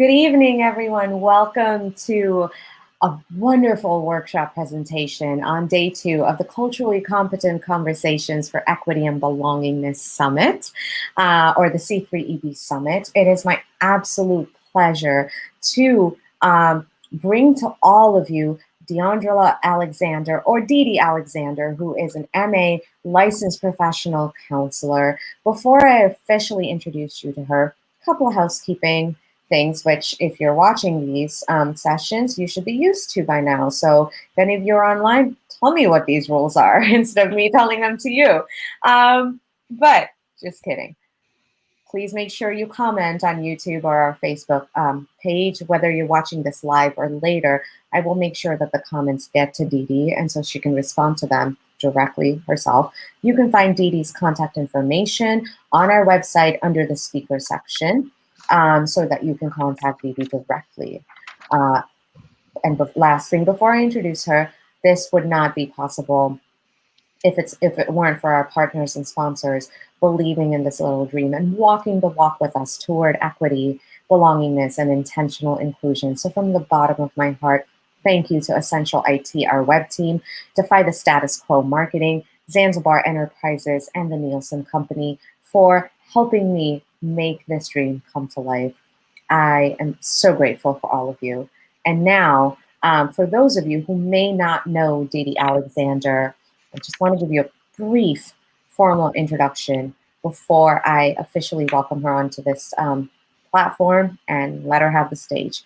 Good evening, everyone. Welcome to a wonderful workshop presentation on day 2 of the Culturally Competent Conversations for Equity and Belongingness Summit, or the C3EB Summit. It is my absolute pleasure to bring to all of you Deandra Alexander, or DeDe Alexander, who is an MA licensed professional counselor. Before I officially introduce you to her, a couple of housekeeping things, which if you're watching these sessions, you should be used to by now. So if any of you are online, tell me what these rules are instead of me telling them to you. But just kidding. Please make sure you comment on YouTube or our Facebook page, whether you're watching this live or later. I will make sure that the comments get to DeDe, and so she can respond to them directly herself. You can find DeDe's contact information on our website under the speaker section. So that you can contact DeDe directly. And last thing, before I introduce her, this would not be possible if it weren't for our partners and sponsors believing in this little dream and walking the walk with us toward equity, belongingness, and intentional inclusion. So from the bottom of my heart, thank you to Essential IT, our web team, Defy the Status Quo Marketing, Zanzibar Enterprises, and the Nielsen Company for helping me make this dream come to life. I am so grateful for all of you. And now, for those of you who may not know DeDe Alexander, I just want to give you a brief formal introduction before I officially welcome her onto this platform and let her have the stage.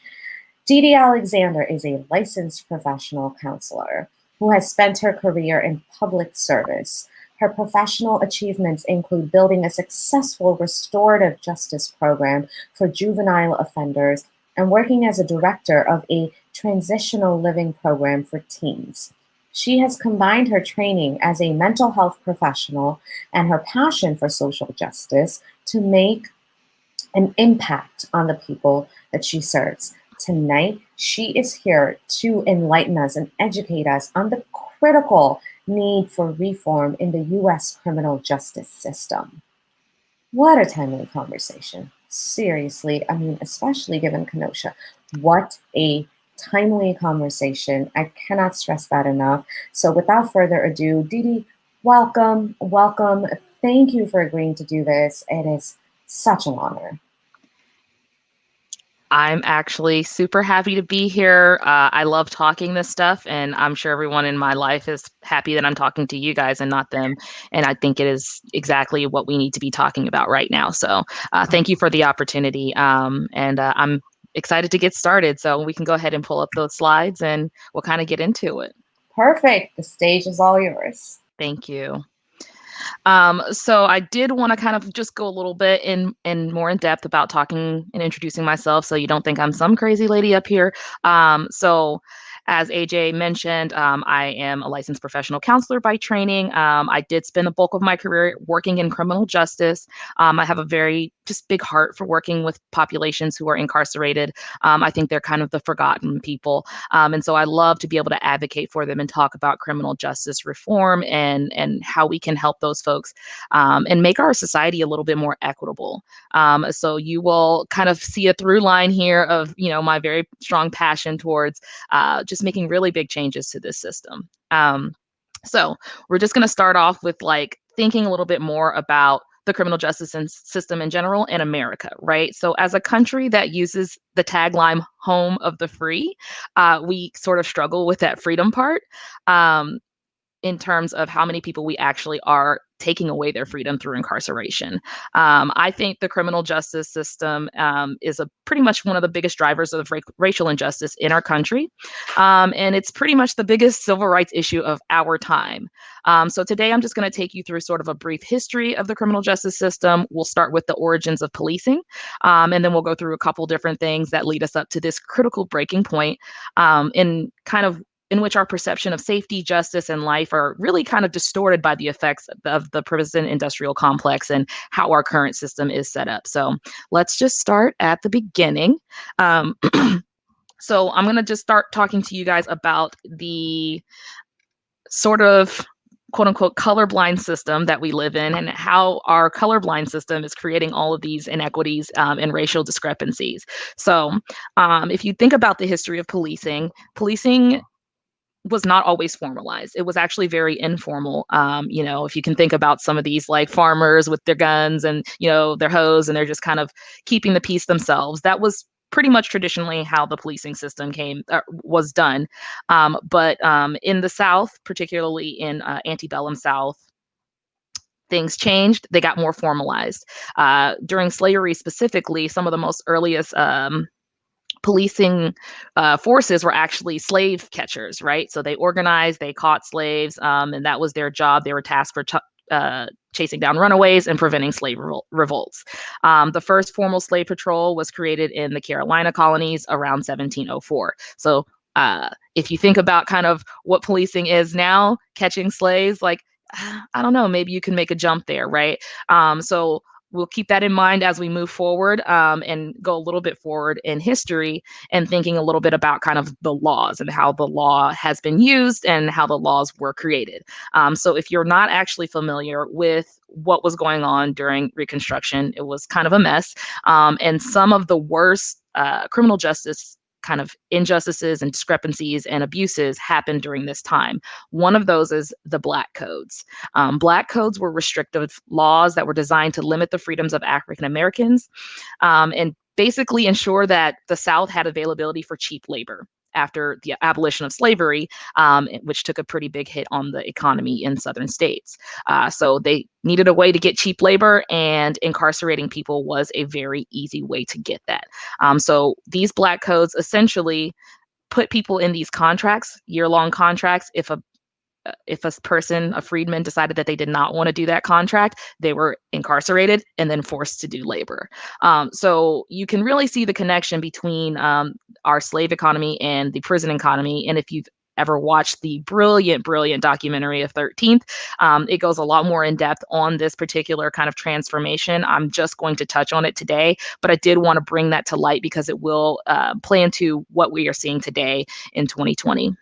DeDe Alexander is a licensed professional counselor who has spent her career in public service. Her professional achievements include building a successful restorative justice program for juvenile offenders and working as a director of a transitional living program for teens. She has combined her training as a mental health professional and her passion for social justice to make an impact on the people that she serves. Tonight, she is here to enlighten us and educate us on the critical need for reform in the U.S. criminal justice system. What a timely conversation. Seriously, I mean, especially given Kenosha. What a timely conversation. I cannot stress that enough. So without further ado, DeDe, welcome. Thank you for agreeing to do this. It is such an honor. I'm actually super happy to be here. I love talking this stuff, and I'm sure everyone in my life is happy that I'm talking to you guys and not them. And I think it is exactly what we need to be talking about right now. So thank you for the opportunity. And I'm excited to get started. So we can go ahead and pull up those slides and we'll kind of get into it. Perfect. The stage is all yours. Thank you. So I did want to kind of just go a little bit in more in depth about talking and introducing myself, so you don't think I'm some crazy lady up here. So as AJ mentioned, I am a licensed professional counselor by training. I did spend the bulk of my career working in criminal justice. I have a very just big heart for working with populations who are incarcerated. I think they're kind of the forgotten people. And so I love to be able to advocate for them and talk about criminal justice reform and how we can help those folks and make our society a little bit more equitable. So you will kind of see a through line here of, my very strong passion towards just making really big changes to this system. So we're just going to start off with thinking a little bit more about the criminal justice system in general in America, right? So as a country that uses the tagline home of the free, we sort of struggle with that freedom part in terms of how many people we actually are taking away their freedom through incarceration. I think the criminal justice system is pretty much one of the biggest drivers of racial injustice in our country. And it's pretty much the biggest civil rights issue of our time. So today I'm just going to take you through sort of a brief history of the criminal justice system. We'll start with the origins of policing, and then we'll go through a couple different things that lead us up to this critical breaking point in which our perception of safety, justice, and life are really kind of distorted by the effects of the prison industrial complex and how our current system is set up. So let's just start at the beginning. So I'm going to just start talking to you guys about the sort of quote unquote colorblind system that we live in, and how our colorblind system is creating all of these inequities and racial discrepancies. So if you think about the history of policing was not always formalized. It was actually very informal. If you can think about some of these like farmers with their guns and, their hose, and they're just kind of keeping the peace themselves. That was pretty much traditionally how the policing system was done. But in the South, particularly in antebellum South, things changed. They got more formalized. During slavery specifically, some of the most earliest policing forces were actually slave catchers, right? So they organized, they caught slaves, and that was their job. They were tasked for chasing down runaways and preventing slave revolts. The first formal slave patrol was created in the Carolina colonies around 1704. So if you think about kind of what policing is now, catching slaves, like, I don't know, maybe you can make a jump there, right? So we'll keep that in mind as we move forward and go a little bit forward in history and thinking a little bit about kind of the laws and how the law has been used and how the laws were created. So if you're not actually familiar with what was going on during Reconstruction, it was kind of a mess. And some of the worst criminal justice kind of injustices and discrepancies and abuses happened during this time. One of those is the Black Codes. Black Codes were restrictive laws that were designed to limit the freedoms of African Americans and basically ensure that the South had availability for cheap labor after the abolition of slavery, which took a pretty big hit on the economy in southern states. So they needed a way to get cheap labor, and incarcerating people was a very easy way to get that. So these Black Codes essentially put people in these contracts, year-long contracts. If a person, a freedman, decided that they did not want to do that contract, they were incarcerated and then forced to do labor. So you can really see the connection between our slave economy and the prison economy. And if you've ever watched the brilliant documentary of 13th, it goes a lot more in depth on this particular kind of transformation. I'm just going to touch on it today, but I did want to bring that to light because it will play into what we are seeing today in 2020.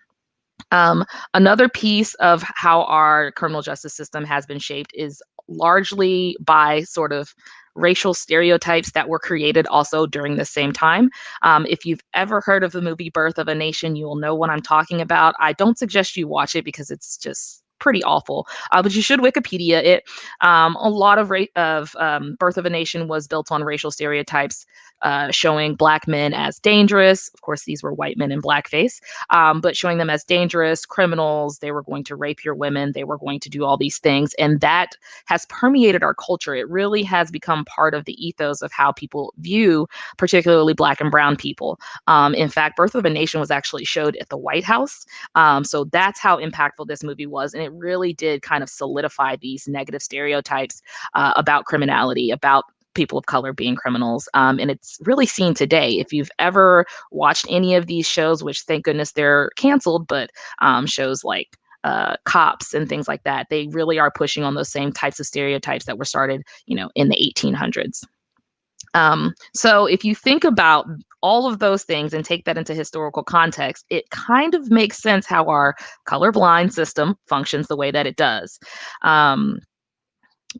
Another piece of how our criminal justice system has been shaped is largely by sort of racial stereotypes that were created also during the same time. If you've ever heard of the movie Birth of a Nation, you will know what I'm talking about. I don't suggest you watch it because it's just pretty awful, but you should Wikipedia it. A lot of Birth of a Nation was built on racial stereotypes, showing Black men as dangerous. Of course, these were white men in blackface, but showing them as dangerous criminals. They were going to rape your women. They were going to do all these things. And that has permeated our culture. It really has become part of the ethos of how people view particularly Black and brown people. In fact, Birth of a Nation was actually showed at the White House. So that's how impactful this movie was. And it really did kind of solidify these negative stereotypes about criminality, about people of color being criminals. And it's really seen today. If you've ever watched any of these shows, which thank goodness they're canceled, but shows like Cops and things like that, they really are pushing on those same types of stereotypes that were started, in the 1800s. So if you think about all of those things and take that into historical context, it kind of makes sense how our colorblind system functions the way that it does.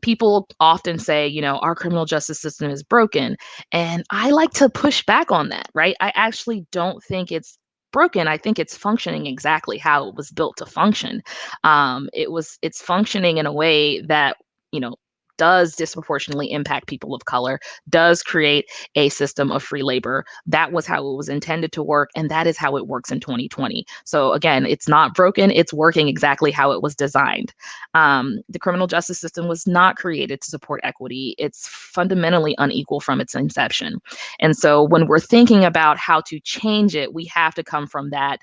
People often say, our criminal justice system is broken. And I like to push back on that, right? I actually don't think it's broken. I think it's functioning exactly how it was built to function. It's functioning in a way that, does disproportionately impact people of color, does create a system of free labor. That was how it was intended to work, and that is how it works in 2020. So again, it's not broken, it's working exactly how it was designed. The criminal justice system was not created to support equity. It's fundamentally unequal from its inception. And so when we're thinking about how to change it, we have to come from that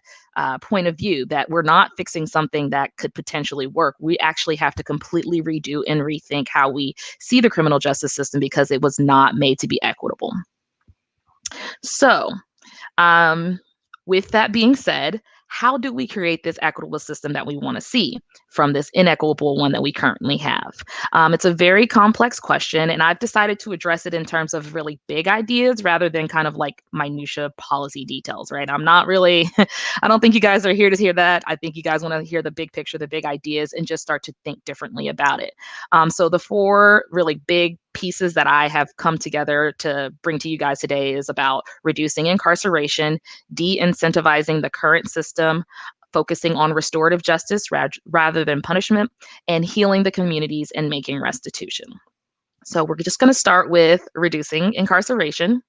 point of view that we're not fixing something that could potentially work. We actually have to completely redo and rethink how we see the criminal justice system because it was not made to be equitable. So, with that being said, how do we create this equitable system that we want to see from this inequitable one that we currently have? It's a very complex question, and I've decided to address it in terms of really big ideas rather than kind of like minutia policy details, right? I'm not really, I don't think you guys are here to hear that. I think you guys want to hear the big picture, the big ideas, and just start to think differently about it. So the four really big pieces that I have come together to bring to you guys today is about reducing incarceration, de-incentivizing the current system, focusing on restorative justice rather than punishment, and healing the communities and making restitution. So we're just going to start with reducing incarceration.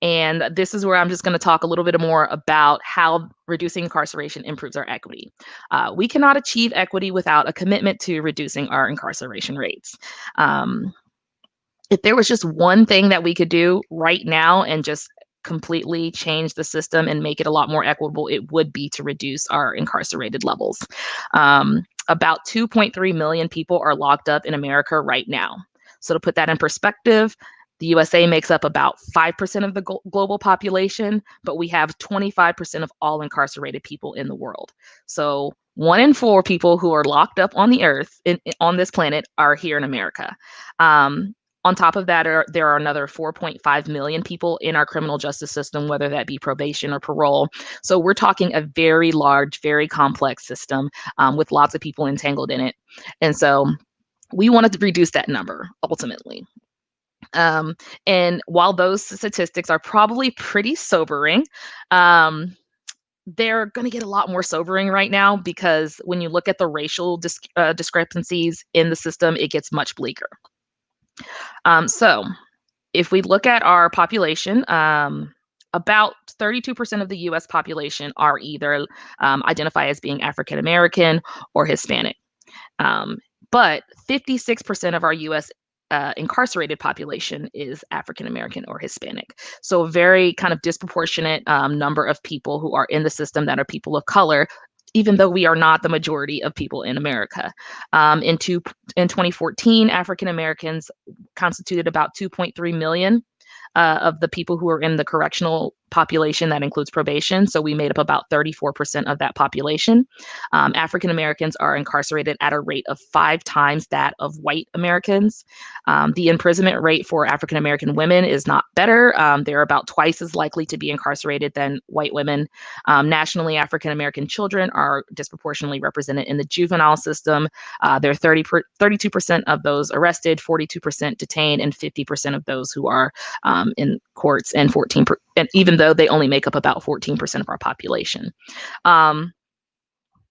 And this is where I'm just going to talk a little bit more about how reducing incarceration improves our equity. We cannot achieve equity without a commitment to reducing our incarceration rates. If there was just one thing that we could do right now and just completely change the system and make it a lot more equitable, it would be to reduce our incarcerated levels. About 2.3 million people are locked up in America right now. So to put that in perspective, the USA makes up about 5% of the global population, but we have 25% of all incarcerated people in the world. So 1 in 4 people who are locked up on the earth, on this planet, are here in America. On top of that, there are another 4.5 million people in our criminal justice system, whether that be probation or parole. So we're talking a very large, very complex system with lots of people entangled in it. And so we wanted to reduce that number ultimately. And while those statistics are probably pretty sobering, they're going to get a lot more sobering right now because when you look at the racial discrepancies in the system, it gets much bleaker. So if we look at our population, about 32% of the US population are either identify as being African American or Hispanic. But 56% of our US incarcerated population is African American or Hispanic. So a very kind of disproportionate number of people who are in the system that are people of color, even though we are not the majority of people in America. In 2014, African Americans constituted about 2.3 million of the people who are in the correctional population that includes probation. So we made up about 34% of that population. African Americans are incarcerated at a rate of 5 times that of white Americans. The imprisonment rate for African American women is not better. They're about twice as likely to be incarcerated than white women. Nationally, African American children are disproportionately represented in the juvenile system. They're 32% of those arrested, 42% detained, and 50% of those who are in courts, and 14%, and even though they only make up about 14% of our population. And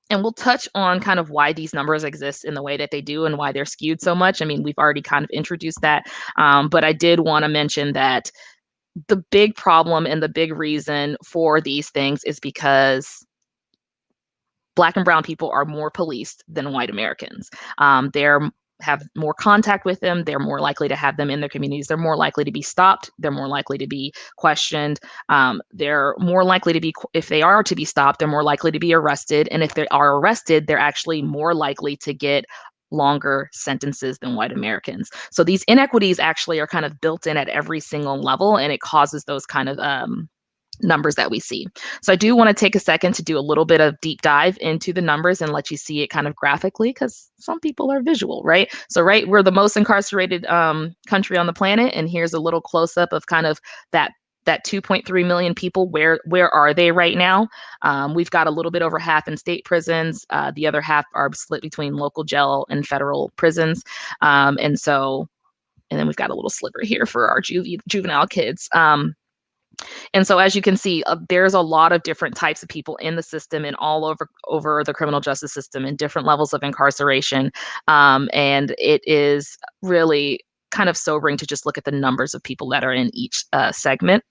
we'll touch on kind of why these numbers exist in the way that they do and why they're skewed so much. I mean, we've already kind of introduced that, but I did want to mention that the big problem and the big reason for these things is because Black and brown people are more policed than white Americans. They're have more contact with them. They're more likely to have them in their communities. They're more likely to be stopped. They're more likely to be questioned. They're more likely to be, if they are to be stopped, they're more likely to be arrested. And if they are arrested, they're actually more likely to get longer sentences than white Americans. So these inequities actually are kind of built in at every single level, and it causes those kind of numbers that we see. So I do want to take a second to do a little bit of deep dive into the numbers and let you see it kind of graphically, because some people are visual, right? So we're the most incarcerated country on the planet, and here's a little close up of kind of that 2.3 million people. Where are they right now? We've got a little bit over half in state prisons. The other half are split between local jail and federal prisons. And then we've got a little sliver here for our juvenile kids. And so, as you can see, there's a lot of different types of people in the system and all over the criminal justice system in different levels of incarceration. And it is really kind of sobering to just look at the numbers of people that are in each segment.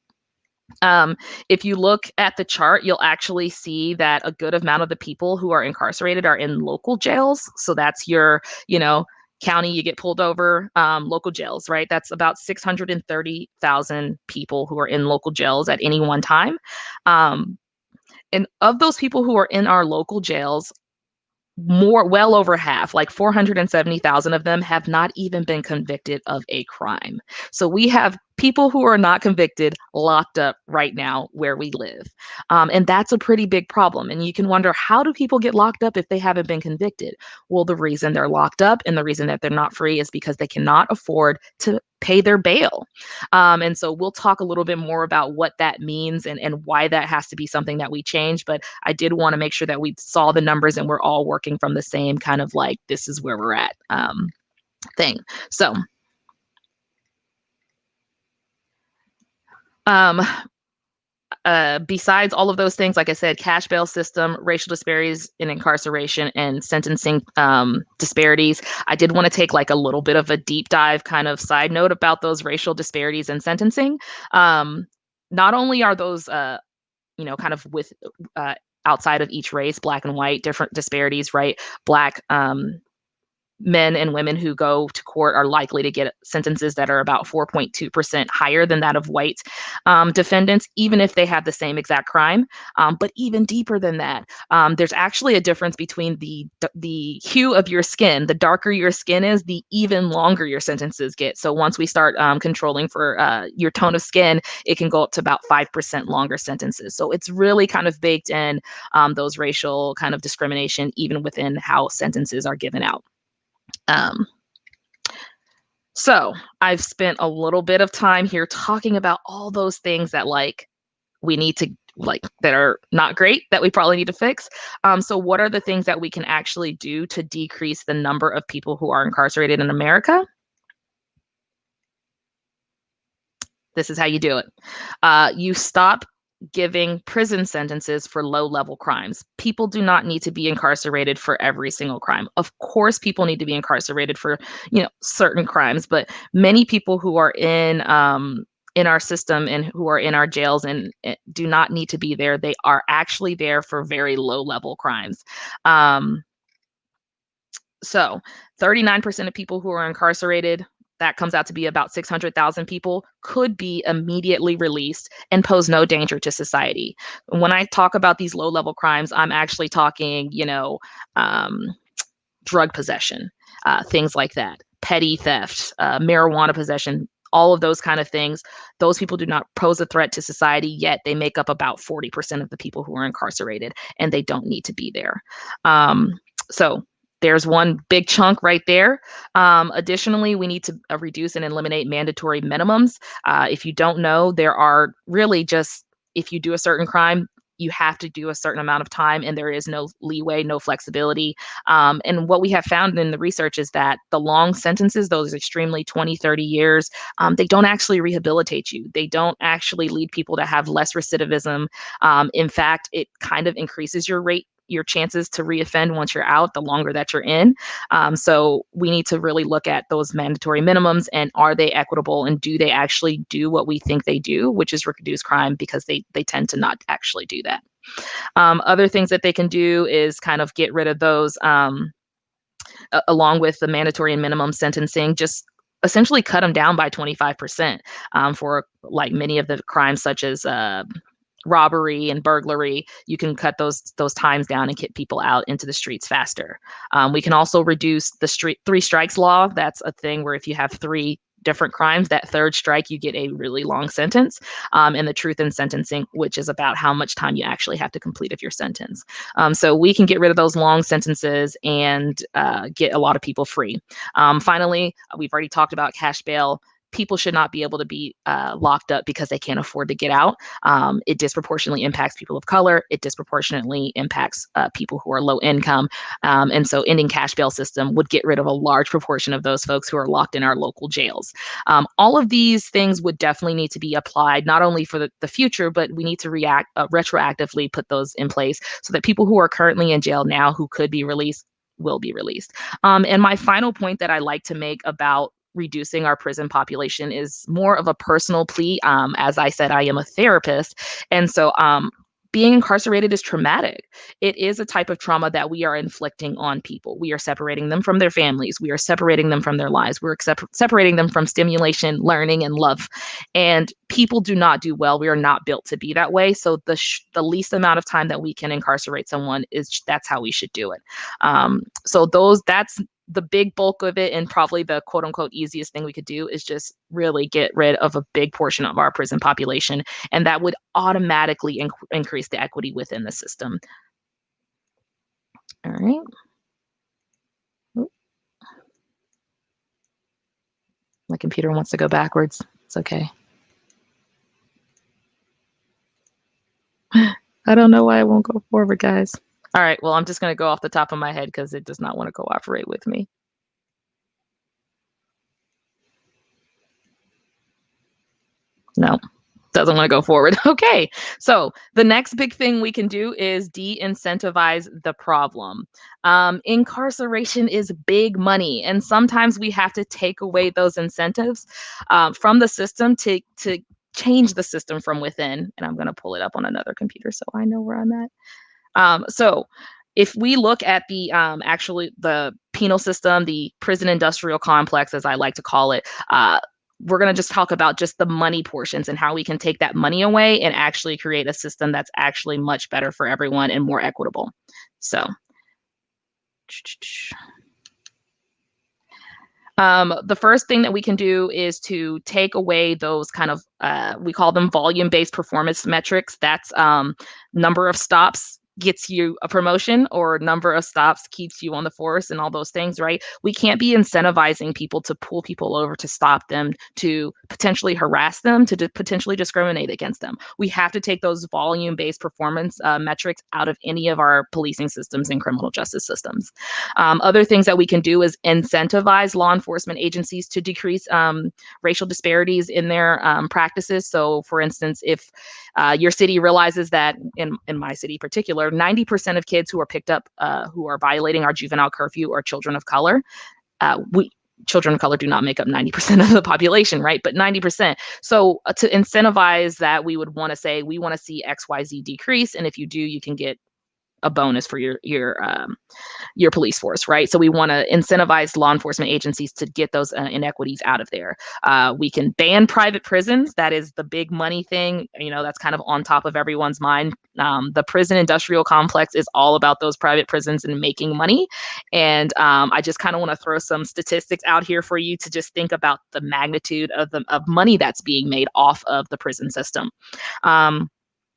If you look at the chart, you'll actually see that a good amount of the people who are incarcerated are in local jails. So that's your, county, you get pulled over, local jails, right? That's about 630,000 people who are in local jails at any one time. And of those people who are in our local jails, well over half, like 470,000 of them, have not even been convicted of a crime. So we have people who are not convicted locked up right now where we live. And that's a pretty big problem. And you can wonder, how do people get locked up if they haven't been convicted? Well, the reason they're locked up and the reason that they're not free is because they cannot afford to pay their bail. And so we'll talk a little bit more about what that means and why that has to be something that we change. But I did want to make sure that we saw the numbers and we're all working from the same kind of like, this is where we're at thing. So Um, besides all of those things, like I said, cash bail system, racial disparities in incarceration, and sentencing disparities, I did want to take like a little bit of a deep dive kind of side note about those racial disparities in sentencing. Not only are those, kind of with outside of each race, black and white, different disparities, right? Black men and women who go to court are likely to get sentences that are about 4.2% higher than that of white defendants, even if they have the same exact crime. But even deeper than that, there's actually a difference between the hue of your skin. The darker your skin is, the even longer your sentences get. So once we start controlling for your tone of skin, it can go up to about 5% longer sentences. So it's really kind of baked in those racial kind of discrimination, even within how sentences are given out. So I've spent a little bit of time here talking about all those things that like we need to like that are not great that we probably need to fix. So what are the things that we can actually do to decrease the number of people who are incarcerated in America? This is how you do it. You stop giving prison sentences for low-level crimes. People do not need to be incarcerated for every single crime. Of course, people need to be incarcerated for, certain crimes, but many people who are in our system and who are in our jails and do not need to be there. They are actually there for very low-level crimes. So 39% of people who are incarcerated, that comes out to be about 600,000 people, could be immediately released and pose no danger to society. When I talk about these low level crimes, I'm actually talking, drug possession, things like that, petty theft, marijuana possession, all of those kind of things. Those people do not pose a threat to society, yet they make up about 40% of the people who are incarcerated, and they don't need to be there. So there's one big chunk right there. Additionally, we need to reduce and eliminate mandatory minimums. If you don't know, there are really just, if you do a certain crime, you have to do a certain amount of time, and there is no leeway, no flexibility. And what we have found in the research is that the long sentences, those extremely 20, 30 years, they don't actually rehabilitate you. They don't actually lead people to have less recidivism. In fact, it kind of increases your chances to reoffend once you're out, the longer that you're in. So we need to really look at those mandatory minimums and are they equitable and do they actually do what we think they do, which is reduce crime, because they tend to not actually do that. Other things that they can do is kind of get rid of those, along with the mandatory and minimum sentencing, just essentially cut them down by 25% for like many of the crimes such as robbery and burglary. You can cut those times down and get people out into the streets faster. We can also reduce the three strikes law. That's a thing where if you have three different crimes, that third strike, you get a really long sentence. And the truth in sentencing, which is about how much time you actually have to complete of your sentence. So we can get rid of those long sentences and get a lot of people free. Finally, we've already talked about cash bail. People should not be able to be locked up because they can't afford to get out. It disproportionately impacts people of color. It disproportionately impacts people who are low income. And so ending cash bail system would get rid of a large proportion of those folks who are locked in our local jails. All of these things would definitely need to be applied, not only for the future, but we need to retroactively put those in place so that people who are currently in jail now who could be released will be released. And my final point that I like to make about reducing our prison population is more of a personal plea. As I said, I am a therapist. And so being incarcerated is traumatic. It is a type of trauma that we are inflicting on people. We are separating them from their families. We are separating them from their lives. We're separating them from stimulation, learning, and love. And people do not do well. We are not built to be that way. So the least amount of time that we can incarcerate someone that's how we should do it. So that's the big bulk of it, and probably the quote unquote easiest thing we could do, is just really get rid of a big portion of our prison population. And that would automatically increase the equity within the system. All right. Oop. My computer wants to go backwards. It's okay. I don't know why it won't go forward, guys. All right, well, I'm just going to go off the top of my head because it does not want to cooperate with me. No, doesn't want to go forward. Okay, so the next big thing we can do is de-incentivize the problem. Incarceration is big money, and sometimes we have to take away those incentives from the system to change the system from within. And I'm going to pull it up on another computer so I know where I'm at. So if we look at the actually the penal system, the prison industrial complex, as I like to call it, we're going to just talk about just the money portions and how we can take that money away and actually create a system that's actually much better for everyone and more equitable. So the first thing that we can do is to take away those kind of, we call them volume-based performance metrics. That's number of stops gets you a promotion, or number of stops keeps you on the force, and all those things, right? We can't be incentivizing people to pull people over, to stop them, to potentially harass them, to potentially discriminate against them. We have to take those volume-based performance metrics out of any of our policing systems and criminal justice systems. Other things that we can do is incentivize law enforcement agencies to decrease racial disparities in their practices. So for instance, if your city realizes that, in my city in particular, 90% of kids who are picked up who are violating our juvenile curfew are children of color. Children of color do not make up 90% of the population, right? But 90%. So to incentivize that, we would want to say, we want to see XYZ decrease. And if you do, you can get a bonus for your police force, right? So we want to incentivize law enforcement agencies to get those inequities out of there. We can ban private prisons. That is the big money thing. That's kind of on top of everyone's mind. The prison industrial complex is all about those private prisons and making money. And I just kind of want to throw some statistics out here for you to just think about the magnitude of money that's being made off of the prison system.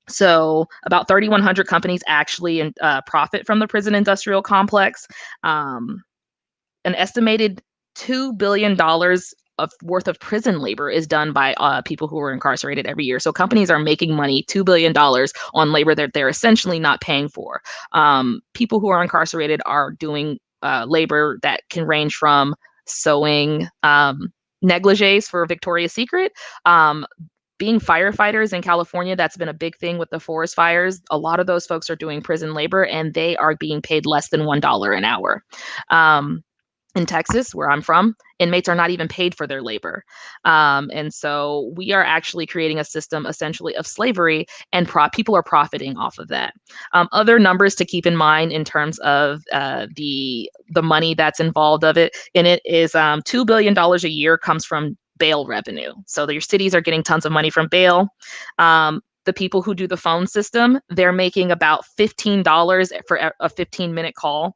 So about 3,100 companies actually profit from the prison industrial complex. An estimated $2 billion worth of prison labor is done by people who are incarcerated every year. So companies are making money, $2 billion on labor that they're essentially not paying for. People who are incarcerated are doing labor that can range from sewing negligees for Victoria's Secret, being firefighters in California. That's been a big thing with the forest fires. A lot of those folks are doing prison labor, and they are being paid less than $1 an hour. In Texas, where I'm from, inmates are not even paid for their labor. And so we are actually creating a system essentially of slavery, and people are profiting off of that. Other numbers to keep in mind in terms of the money that's involved in it is $2 billion a year comes from bail revenue. So your cities are getting tons of money from bail. The people who do the phone system, they're making about $15 for a 15-minute call.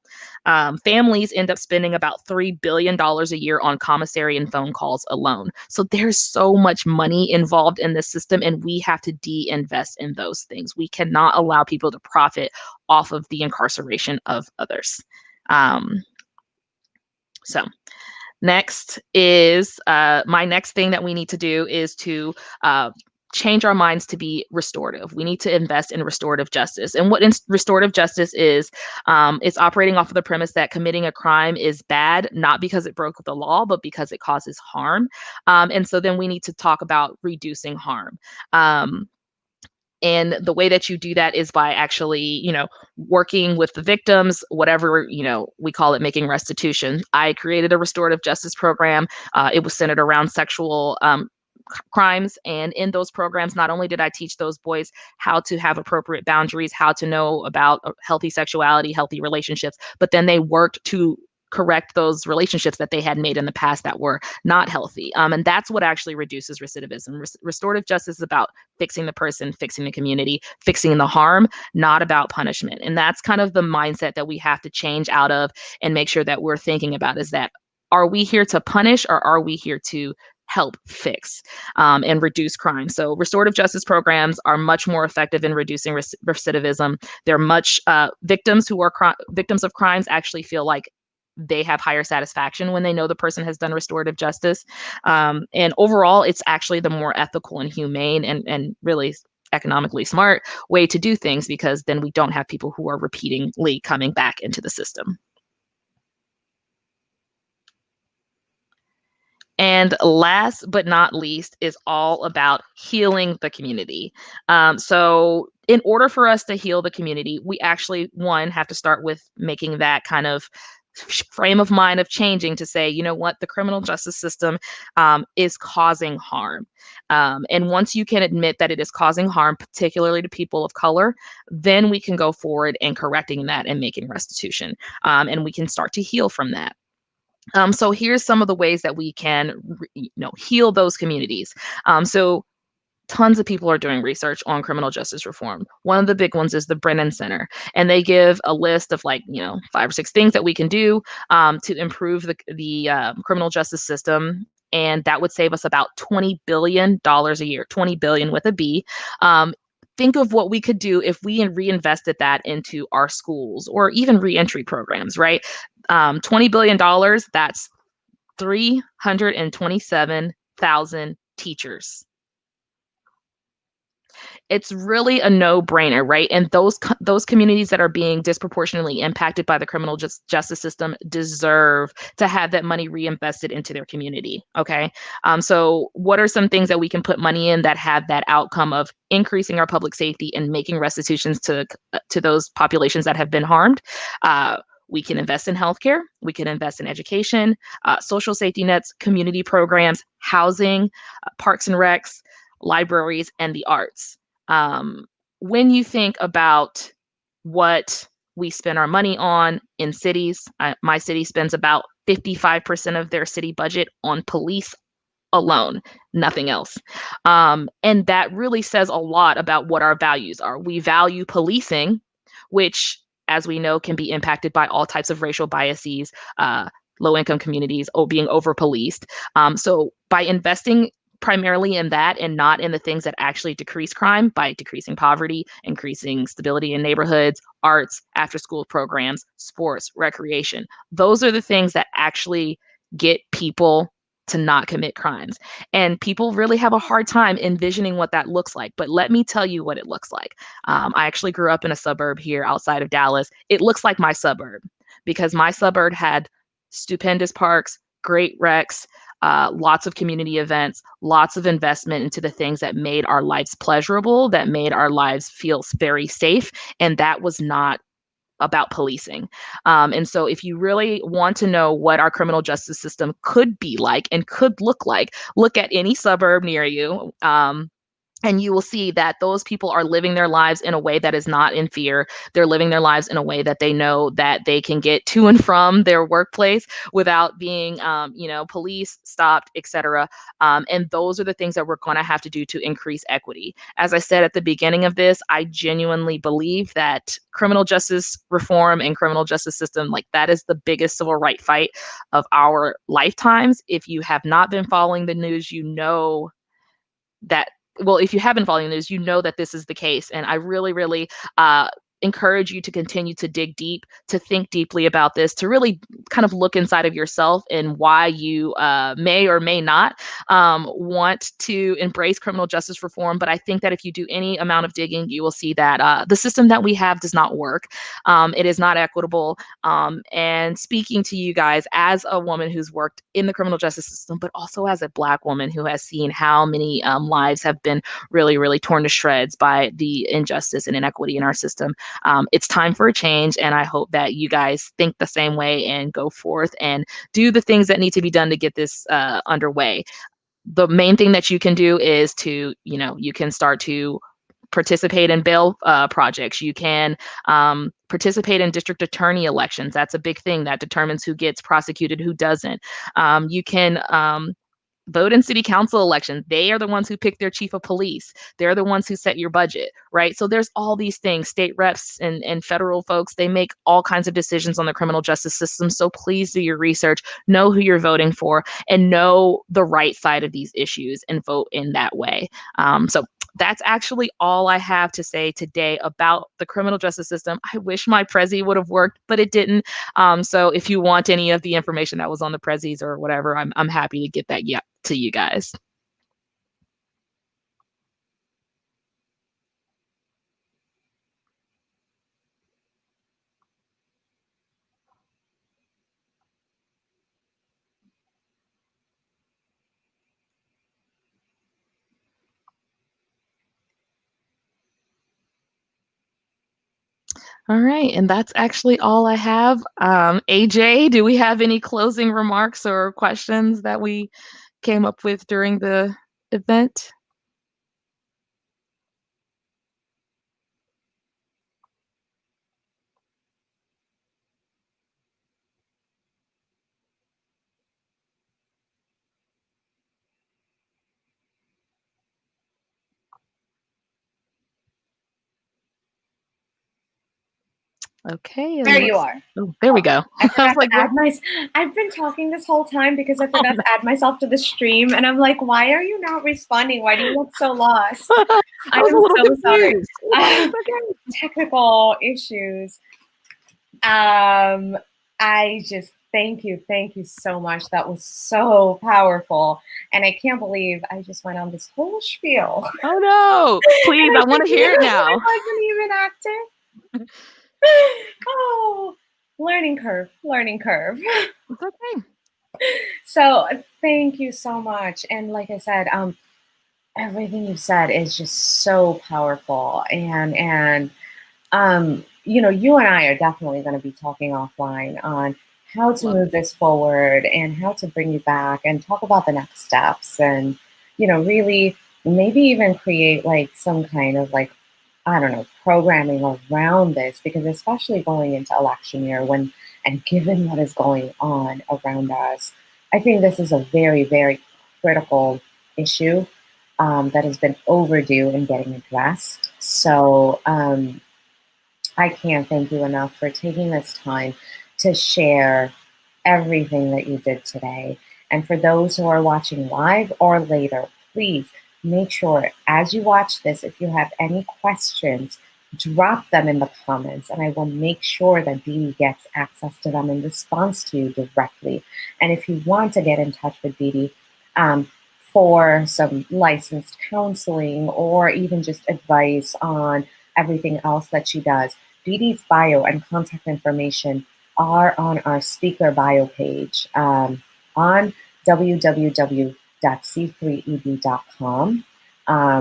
Families end up spending about $3 billion a year on commissary and phone calls alone. So there's so much money involved in this system, and we have to de-invest in those things. We cannot allow people to profit off of the incarceration of others. So next is my next thing that we need to do is to change our minds to be restorative. We need to invest in restorative justice. And what restorative justice is, it's operating off of the premise that committing a crime is bad, not because it broke the law, but because it causes harm. And so then we need to talk about reducing harm. And the way that you do that is by actually, working with the victims, whatever, we call it making restitution. I created a restorative justice program. It was centered around sexual crimes. And in those programs, not only did I teach those boys how to have appropriate boundaries, how to know about healthy sexuality, healthy relationships, but then they worked to correct those relationships that they had made in the past that were not healthy. And that's what actually reduces recidivism. Restorative justice is about fixing the person, fixing the community, fixing the harm, not about punishment. And that's kind of the mindset that we have to change out of and make sure that we're thinking about, is that, are we here to punish, or are we here to help fix and reduce crime? So restorative justice programs are much more effective in reducing recidivism. They're much victims who are victims of crimes actually feel like they have higher satisfaction when they know the person has done restorative justice. And overall, it's actually the more ethical and humane and really economically smart way to do things, because then we don't have people who are repeatedly coming back into the system. And last but not least is all about healing the community. So in order for us to heal the community, we actually, one, have to start with making that kind of frame of mind of changing to say, you know what, the criminal justice system is causing harm. And once you can admit that it is causing harm, particularly to people of color, then we can go forward and correcting that and making restitution. And we can start to heal from that. So here's some of the ways that we can, heal those communities. So tons of people are doing research on criminal justice reform. One of the big ones is the Brennan Center, and they give a list of 5 or 6 things that we can do to improve the criminal justice system. And that would save us about $20 billion a year, 20 billion with a B. Think of what we could do if we reinvested that into our schools or even reentry programs, right? $20 billion, that's 327,000 teachers. It's really a no-brainer, right? And those communities that are being disproportionately impacted by the criminal justice system deserve to have that money reinvested into their community. Okay, so what are some things that we can put money in that have that outcome of increasing our public safety and making restitutions to those populations that have been harmed? We can invest in healthcare. We can invest in education, social safety nets, community programs, housing, parks and recs, libraries, and the arts. When you think about what we spend our money on in cities, my city spends about 55% of their city budget on police alone, nothing else. And that really says a lot about what our values are. We value policing, which, as we know, can be impacted by all types of racial biases, low-income communities being over-policed. So by investing primarily in that and not in the things that actually decrease crime, by decreasing poverty, increasing stability in neighborhoods, arts, after-school programs, sports, recreation, those are the things that actually get people to not commit crimes. And people really have a hard time envisioning what that looks like. But let me tell you what it looks like. I actually grew up in a suburb here outside of Dallas. It looks like my suburb because my suburb had stupendous parks, great recs, lots of community events, lots of investment into the things that made our lives pleasurable, that made our lives feel very safe. And that was not about policing. And so if you really want to know what our criminal justice system could be like and could look like, look at any suburb near you. And you will see that those people are living their lives in a way that is not in fear. They're living their lives in a way that they know that they can get to and from their workplace without being, police stopped, etc. And those are the things that we're going to have to do to increase equity. As I said at the beginning of this, I genuinely believe that criminal justice reform and criminal justice system, like that is the biggest civil rights fight of our lifetimes. If you have not been following the news, you know that, well, if you haven't followed the news, you know that this is the case. And I really, really encourage you to continue to dig deep, to think deeply about this, to really kind of look inside of yourself and why you may or may not want to embrace criminal justice reform. But I think that if you do any amount of digging, you will see that the system that we have does not work. It is not equitable. And speaking to you guys as a woman who's worked in the criminal justice system, but also as a Black woman who has seen how many lives have been really, really torn to shreds by the injustice and inequity in our system, it's time for a change. And I hope that you guys think the same way and go forth and do the things that need to be done to get this underway. The main thing that you can do is to, you can start to participate in bail projects. You can participate in district attorney elections. That's a big thing that determines who gets prosecuted, who doesn't. You can vote in city council elections. They are the ones who pick their chief of police. They're the ones who set your budget, right? So there's all these things. State reps and federal folks, they make all kinds of decisions on the criminal justice system. So please do your research, know who you're voting for, and know the right side of these issues and vote in that way. So that's actually all I have to say today about the criminal justice system. I wish my Prezi would have worked, but it didn't. So if you want any of the information that was on the Prezis or whatever, I'm happy to get that to you guys. All right, and that's actually all I have. AJ, do we have any closing remarks or questions that we came up with during the event? Okay. There you are. Oh, there we go. I I was forgot like, to add I've been talking this whole time because I forgot to add myself to the stream, and I'm like, why are you not responding? Why do you look so lost? I was a little so sorry. confused. Technical issues. I just thank you so much. That was so powerful, and I can't believe I just went on this whole spiel. Oh no! Please, I want to hear it now. I wasn't even active. Oh, learning curve. It's okay. So thank you so much. And like I said, everything you said is just so powerful. And you know, you and I are definitely going to be talking offline on how to move this forward and how to bring you back and talk about the next steps and, you know, really maybe even create like some kind of like, I don't know, programming around this, because especially going into election year when, and given what is going on around us, I think this is a very, very critical issue that has been overdue in getting addressed. So I can't thank you enough for taking this time to share everything that you did today. And for those who are watching live or later, please make sure as you watch this, if you have any questions, drop them in the comments and I will make sure that DeDe gets access to them and responds to you directly. And if you want to get in touch with DeDe for some licensed counseling or even just advice on everything else that she does, DeDe's bio and contact information are on our speaker bio page on www.c3ed.com,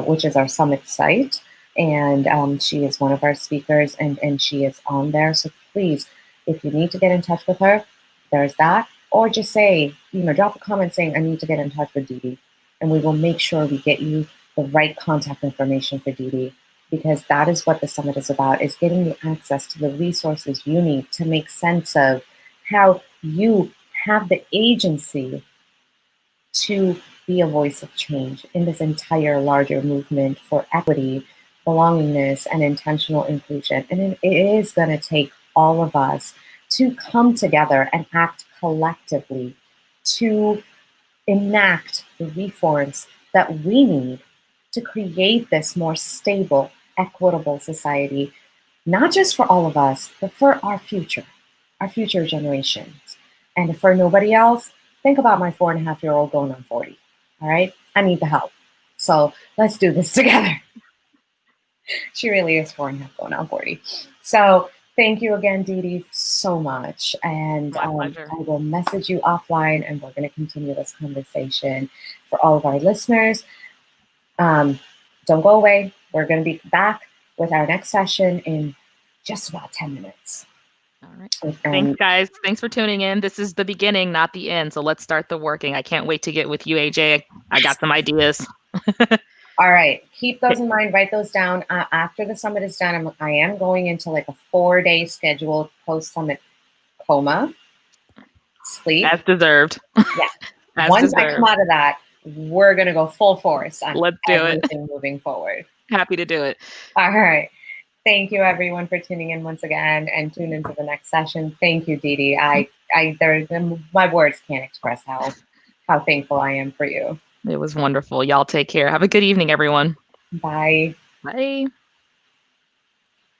which is our summit site. And she is one of our speakers and she is on there. So please, if you need to get in touch with her, there's that. Or just say, you know, drop a comment saying, I need to get in touch with DeDe. And we will make sure we get you the right contact information for DeDe, because that is what the summit is about, is getting you access to the resources you need to make sense of how you have the agency to be a voice of change in this entire larger movement for equity, belongingness, and intentional inclusion. And it is going to take all of us to come together and act collectively to enact the reforms that we need to create this more stable, equitable society, not just for all of us, but for our future generations. And for nobody else, think about my 4.5-year-old going on 40. All right, I need the help. So let's do this together. She really is 4.5 going on 40. So thank you again, DeDe, so much. And I will message you offline and we're going to continue this conversation. For all of our listeners, don't go away. We're going to be back with our next session in just about 10 minutes. All right. Thanks, guys. Thanks for tuning in. This is the beginning, not the end. So let's start the working. I can't wait to get with you, AJ. I got some ideas. All right. Keep those in mind. Write those down. After the summit is done, I am going into like a 4-day scheduled post-summit coma, sleep. As deserved. Yeah. As Once I come deserved. out of that, we're going to go full force on Let's do it. everything moving forward. Happy to do it. All right. Thank you, everyone, for tuning in once again, and tune into the next session. Thank you, DeDe. My words can't express how thankful I am for you. It was wonderful. Y'all take care. Have a good evening, everyone. Bye. Bye.